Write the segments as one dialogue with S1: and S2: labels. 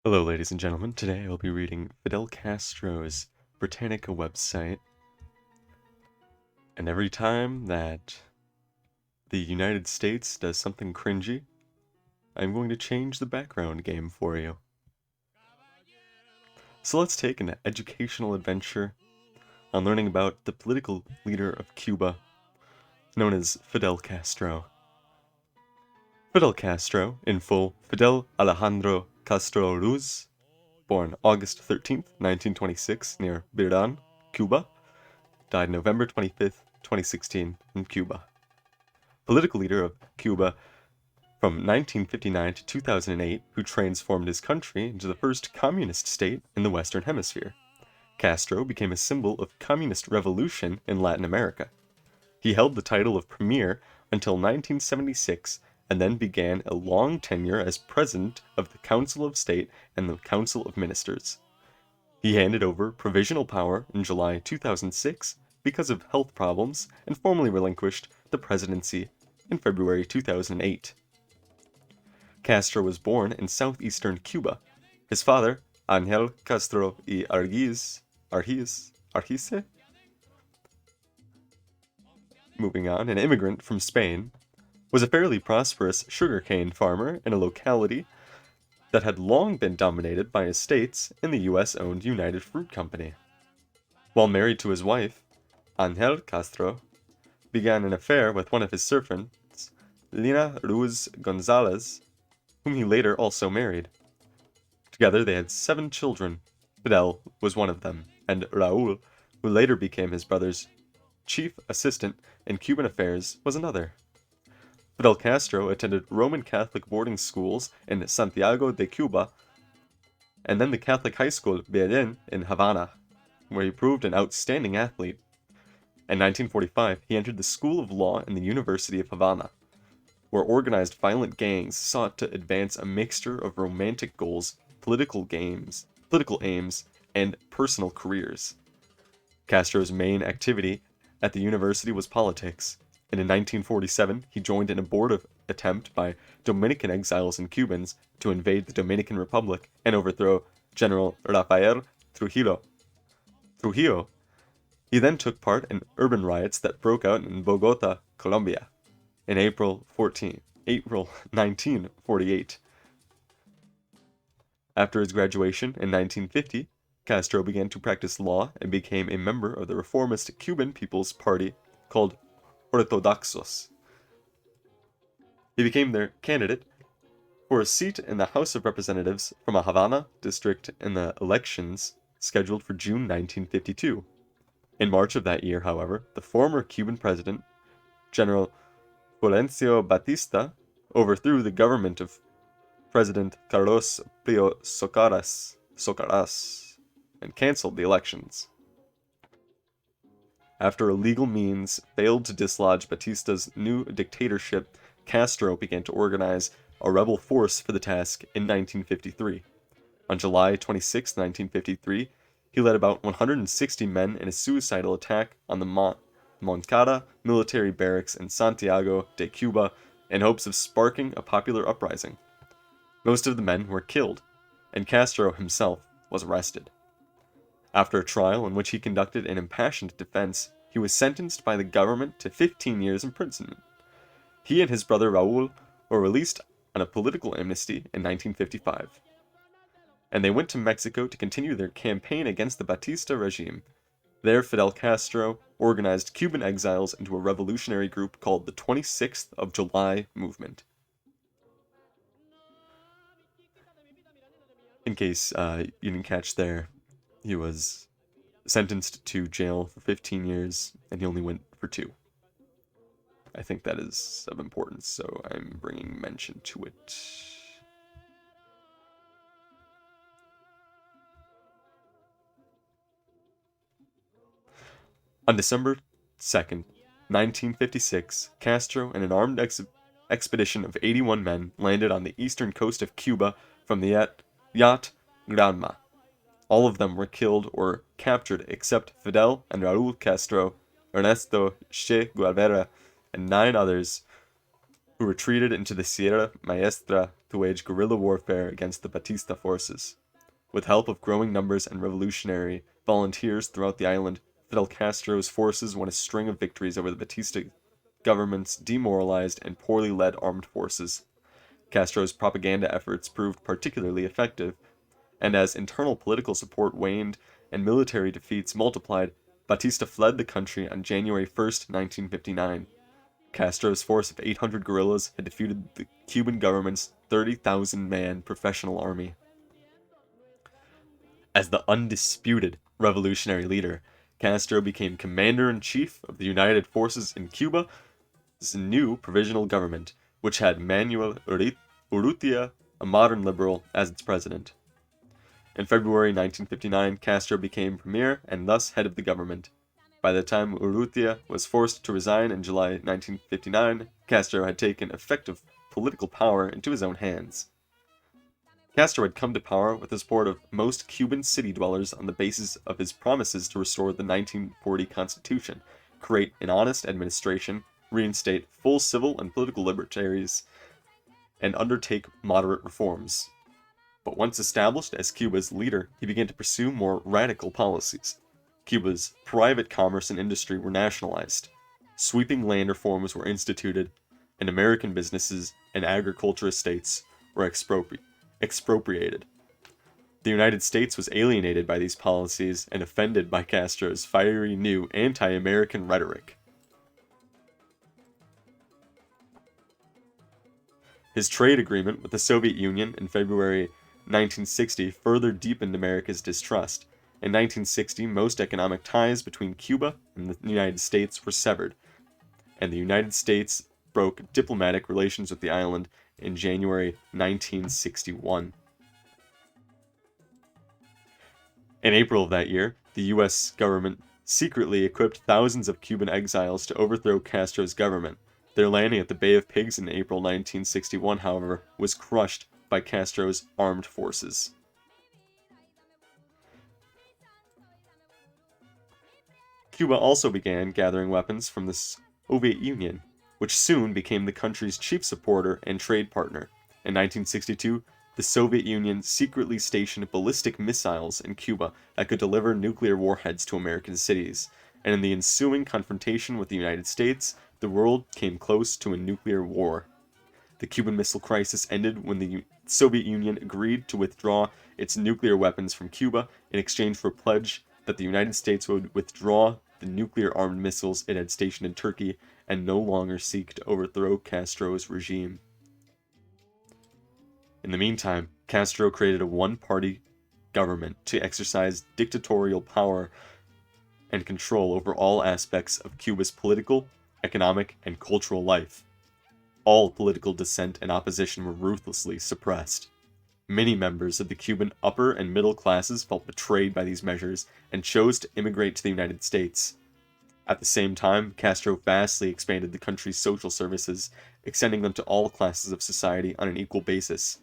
S1: Hello, ladies and gentlemen. Today I will be reading Fidel Castro's Britannica website. And every time that the United States does something cringy, I'm going to change the background game for you. So let's take an educational adventure on learning about the political leader of Cuba, known as Fidel Castro. Fidel Castro, in full, Fidel Alejandro Castro Ruz, born August 13th, 1926, near Biran, Cuba, died November 25th, 2016, in Cuba. Political leader of Cuba from 1959 to 2008, who transformed his country into the first communist state in the Western Hemisphere. Castro became a symbol of communist revolution in Latin America. He held the title of premier until 1976 and then began a long tenure as president of the Council of State and the Council of Ministers. He handed over provisional power in July 2006 because of health problems and formally relinquished the presidency in February 2008. Castro was born in southeastern Cuba. His father, Ángel Castro y Argiz, moving on, an immigrant from Spain, was a fairly prosperous sugarcane farmer in a locality that had long been dominated by estates in the US-owned United Fruit Company. While married to his wife, Ángel Castro began an affair with one of his servants, Lina Ruz Gonzalez, whom he later also married. Together they had 7 children. Fidel was one of them, and Raúl, who later became his brother's chief assistant in Cuban affairs, was another. Fidel Castro attended Roman Catholic boarding schools in Santiago de Cuba, and then the Catholic high school Vieja in Havana, where he proved an outstanding athlete. In 1945, he entered the School of Law in the University of Havana, where organized violent gangs sought to advance a mixture of romantic goals, political aims, and personal careers. Castro's main activity at the university was politics, and in 1947 he joined an abortive attempt by Dominican exiles and Cubans to invade the Dominican Republic and overthrow General Rafael Trujillo. He then took part in urban riots that broke out in Bogota, Colombia, in April 1948. After his graduation in 1950, Castro began to practice law and became a member of the reformist Cuban People's Party called Ortodoxos. He became their candidate for a seat in the House of Representatives from a Havana district in the elections scheduled for June 1952. In March of that year, however, the former Cuban president, General Fulgencio Batista, overthrew the government of President Carlos Pio Socaras and canceled the elections. After illegal means failed to dislodge Batista's new dictatorship, Castro began to organize a rebel force for the task in 1953. On July 26, 1953, he led about 160 men in a suicidal attack on the Moncada military barracks in Santiago de Cuba in hopes of sparking a popular uprising. Most of the men were killed, and Castro himself was arrested. After a trial in which he conducted an impassioned defense, he was sentenced by the government to 15 years imprisonment. He and his brother Raúl were released on a political amnesty in 1955. And they went to Mexico to continue their campaign against the Batista regime. There, Fidel Castro organized Cuban exiles into a revolutionary group called the 26th of July Movement. In case you didn't catch there, he was sentenced to jail for 15 years, and he only went for 2. I think that is of importance, so I'm bringing mention to it. On December 2nd, 1956, Castro and an armed expedition of 81 men landed on the eastern coast of Cuba from the yacht Granma. All of them were killed or captured except Fidel and Raúl Castro, Ernesto Che Guevara, and 9 others who retreated into the Sierra Maestra to wage guerrilla warfare against the Batista forces. With help of growing numbers and revolutionary volunteers throughout the island, Fidel Castro's forces won a string of victories over the Batista government's demoralized and poorly led armed forces. Castro's propaganda efforts proved particularly effective, and as internal political support waned and military defeats multiplied, Batista fled the country on January 1st, 1959. Castro's force of 800 guerrillas had defeated the Cuban government's 30,000-man professional army. As the undisputed revolutionary leader, Castro became commander-in-chief of the United Forces in Cuba's new provisional government, which had Manuel Urrutia, a modern liberal, as its president. In February 1959, Castro became premier and thus head of the government. By the time Urrutia was forced to resign in July 1959, Castro had taken effective political power into his own hands. Castro had come to power with the support of most Cuban city dwellers on the basis of his promises to restore the 1940 Constitution, create an honest administration, reinstate full civil and political liberties, and undertake moderate reforms. But once established as Cuba's leader, he began to pursue more radical policies. Cuba's private commerce and industry were nationalized, sweeping land reforms were instituted, and American businesses and agriculture estates were expropriated. The United States was alienated by these policies and offended by Castro's fiery new anti-American rhetoric. His trade agreement with the Soviet Union in February 1960 further deepened America's distrust. In 1960, most economic ties between Cuba and the United States were severed, and the United States broke diplomatic relations with the island in January 1961. In April of that year, the U.S. government secretly equipped thousands of Cuban exiles to overthrow Castro's government. Their landing at the Bay of Pigs in April 1961, however, was crushed by Castro's armed forces. Cuba also began gathering weapons from the Soviet Union, which soon became the country's chief supporter and trade partner. In 1962, the Soviet Union secretly stationed ballistic missiles in Cuba that could deliver nuclear warheads to American cities, and in the ensuing confrontation with the United States, the world came close to a nuclear war. The Cuban Missile Crisis ended when the Soviet Union agreed to withdraw its nuclear weapons from Cuba in exchange for a pledge that the United States would withdraw the nuclear-armed missiles it had stationed in Turkey and no longer seek to overthrow Castro's regime. In the meantime, Castro created a one-party government to exercise dictatorial power and control over all aspects of Cuba's political, economic, and cultural life. All political dissent and opposition were ruthlessly suppressed. Many members of the Cuban upper and middle classes felt betrayed by these measures and chose to immigrate to the United States. At the same time, Castro vastly expanded the country's social services, extending them to all classes of society on an equal basis.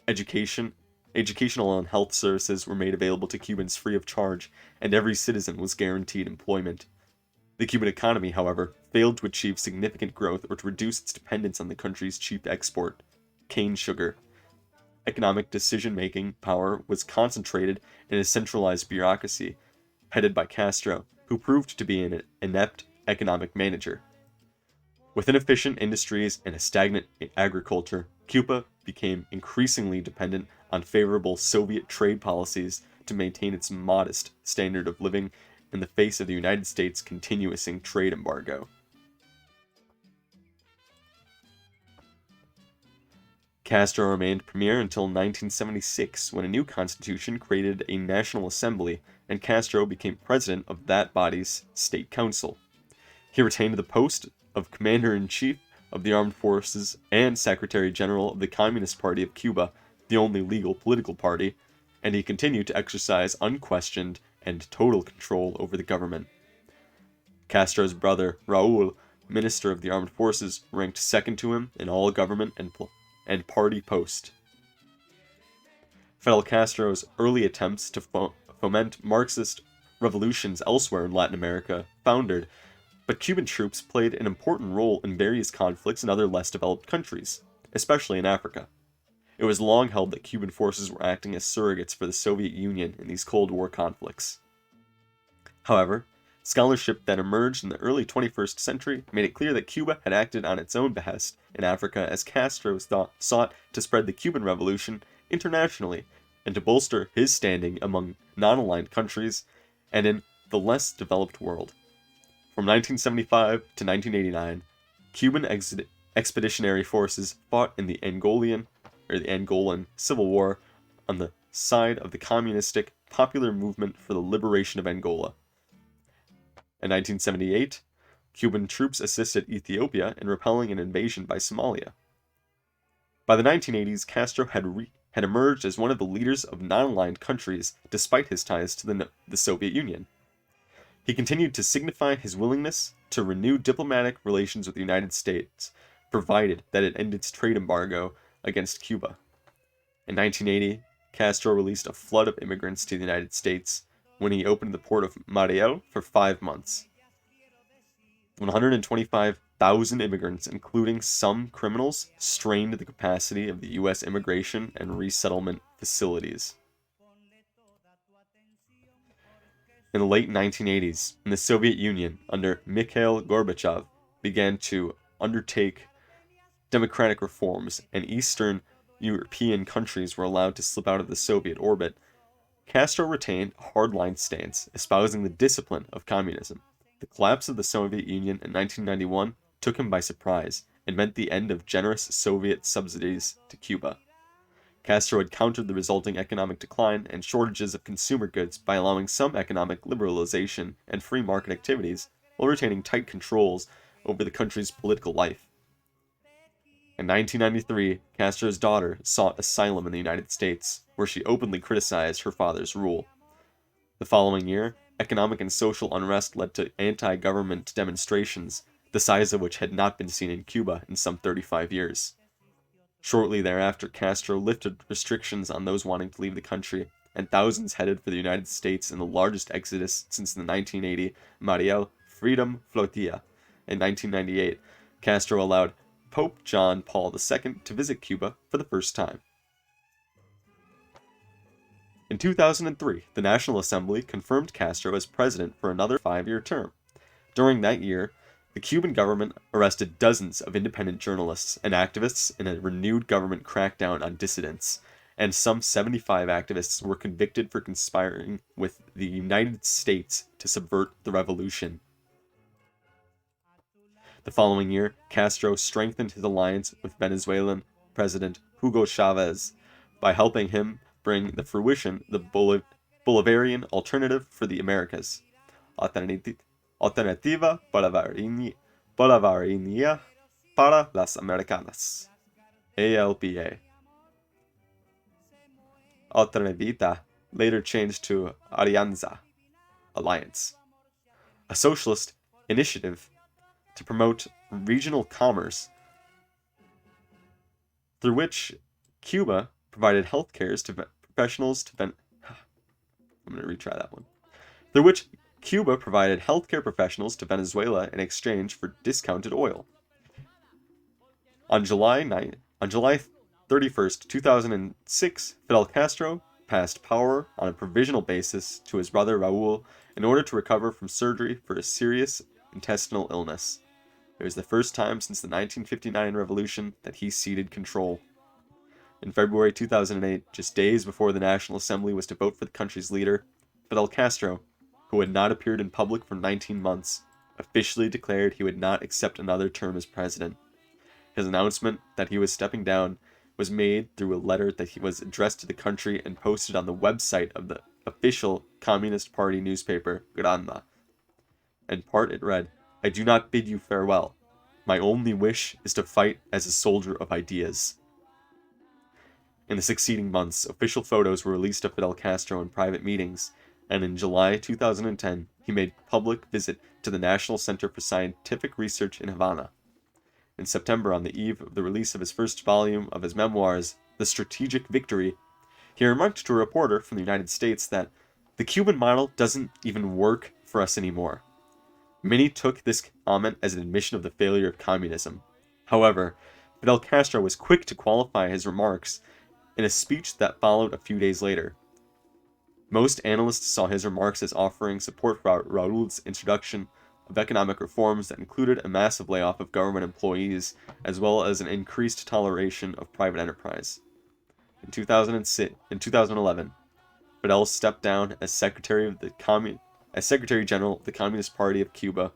S1: Educational and health services were made available to Cubans free of charge, and every citizen was guaranteed employment. The Cuban economy, however, failed to achieve significant growth or to reduce its dependence on the country's cheap export, cane sugar. Economic decision-making power was concentrated in a centralized bureaucracy, headed by Castro, who proved to be an inept economic manager. With inefficient industries and a stagnant agriculture, Cuba became increasingly dependent on favorable Soviet trade policies to maintain its modest standard of living in the face of the United States' continuous trade embargo. Castro remained premier until 1976, when a new constitution created a National Assembly, and Castro became president of that body's State Council. He retained the post of Commander-in-Chief of the Armed Forces and Secretary-General of the Communist Party of Cuba, the only legal political party, and he continued to exercise unquestioned and total control over the government. Castro's brother, Raúl, Minister of the Armed Forces, ranked second to him in all government and party post. Fidel Castro's early attempts to foment Marxist revolutions elsewhere in Latin America foundered But Cuban troops played an important role in various conflicts in other less developed countries, especially in Africa. It was long held that Cuban forces were acting as surrogates for the Soviet Union in these Cold War conflicts. However, scholarship that emerged in the early 21st century made it clear that Cuba had acted on its own behest in Africa as Castro sought to spread the Cuban Revolution internationally and to bolster his standing among non-aligned countries and in the less developed world. From 1975 to 1989, Cuban expeditionary forces fought in the Angolan Civil War on the side of the communistic Popular Movement for the Liberation of Angola. In 1978, Cuban troops assisted Ethiopia in repelling an invasion by Somalia. By the 1980s, Castro had emerged as one of the leaders of non-aligned countries despite his ties to the Soviet Union. He continued to signify his willingness to renew diplomatic relations with the United States, provided that it ended its trade embargo against Cuba. In 1980, Castro released a flood of immigrants to the United States when he opened the port of Mariel for 5 months. 125,000 immigrants, including some criminals, strained the capacity of the U.S. immigration and resettlement facilities. In the late 1980s, the Soviet Union, under Mikhail Gorbachev, began to undertake democratic reforms, and Eastern European countries were allowed to slip out of the Soviet orbit. Castro retained a hardline stance, espousing the discipline of communism. The collapse of the Soviet Union in 1991 took him by surprise and meant the end of generous Soviet subsidies to Cuba. Castro had countered the resulting economic decline and shortages of consumer goods by allowing some economic liberalization and free market activities while retaining tight controls over the country's political life. In 1993, Castro's daughter sought asylum in the United States, where she openly criticized her father's rule. The following year, economic and social unrest led to anti-government demonstrations, the size of which had not been seen in Cuba in some 35 years. Shortly thereafter, Castro lifted restrictions on those wanting to leave the country, and thousands headed for the United States in the largest exodus since the 1980 Mariel Freedom Flotilla. In 1998, Castro allowed Pope John Paul II to visit Cuba for the first time. In 2003, the National Assembly confirmed Castro as president for another 5-year term. During that year, the Cuban government arrested dozens of independent journalists and activists in a renewed government crackdown on dissidents, and some 75 activists were convicted for conspiring with the United States to subvert the revolution. The following year, Castro strengthened his alliance with Venezuelan President Hugo Chavez by helping him bring to fruition the Bolivarian Alternative for the Americas, Alternativa Bolivariana para las Americanas, ALBA. Alternavita, later changed to Alianza, Alliance, a socialist initiative to promote regional commerce, through which Cuba provided health care to professionals to Through which Cuba provided healthcare professionals to Venezuela in exchange for discounted oil. On July 31st, 2006, Fidel Castro passed power on a provisional basis to his brother Raúl in order to recover from surgery for a serious intestinal illness. It was the first time since the 1959 revolution that he ceded control. In February 2008, just days before the National Assembly was to vote for the country's leader, Fidel Castro, who had not appeared in public for 19 months, officially declared he would not accept another term as president. His announcement that he was stepping down was made through a letter that he was addressed to the country and posted on the website of the official Communist Party newspaper, Granma. In part it read, "I do not bid you farewell. My only wish is to fight as a soldier of ideas." In the succeeding months, official photos were released of Fidel Castro in private meetings, and in July 2010, he made a public visit to the National Center for Scientific Research in Havana. In September, on the eve of the release of his first volume of his memoirs, The Strategic Victory, he remarked to a reporter from the United States that the Cuban model doesn't even work for us anymore. Many took this comment as an admission of the failure of communism. However, Fidel Castro was quick to qualify his remarks in a speech that followed a few days later. Most analysts saw his remarks as offering support for Raúl's introduction of economic reforms that included a massive layoff of government employees, as well as an increased toleration of private enterprise. In 2011, Fidel stepped down as Secretary General of the Communist Party of Cuba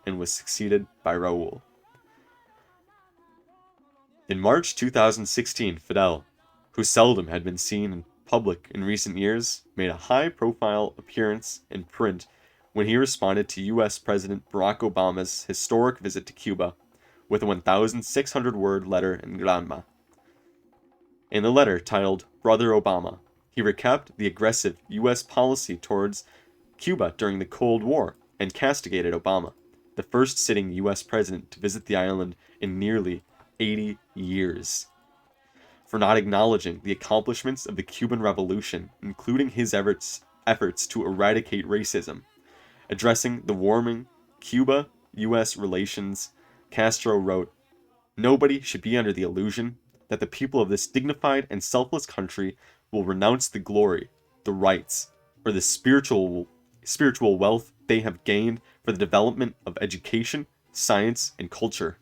S1: and was succeeded by Raúl. In March 2016, Fidel, who seldom had been seen in public in recent years, made a high-profile appearance in print when he responded to U.S. President Barack Obama's historic visit to Cuba with a 1,600-word letter in Granma. In the letter, titled Brother Obama, he recapped the aggressive U.S. policy towards Cuba during the Cold War and castigated Obama, the first sitting U.S. president to visit the island in nearly 80 years, for not acknowledging the accomplishments of the Cuban Revolution, including his efforts to eradicate racism. Addressing the warming Cuba-U.S. relations, Castro wrote, "Nobody should be under the illusion that the people of this dignified and selfless country will renounce the glory, the rights, or the spiritual wealth they have gained for the development of education, science, and culture."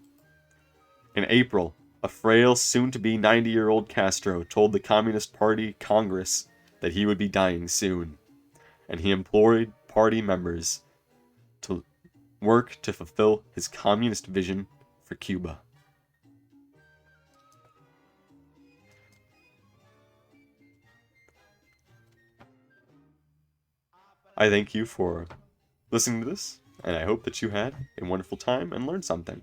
S1: In April, a frail, soon-to-be 90-year-old Castro told the Communist Party Congress that he would be dying soon, and he implored party members to work to fulfill his communist vision for Cuba. I thank you for listening to this, and I hope that you had a wonderful time and learned something.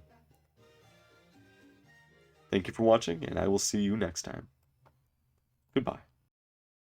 S1: Thank you for watching, and I will see you next time. Goodbye.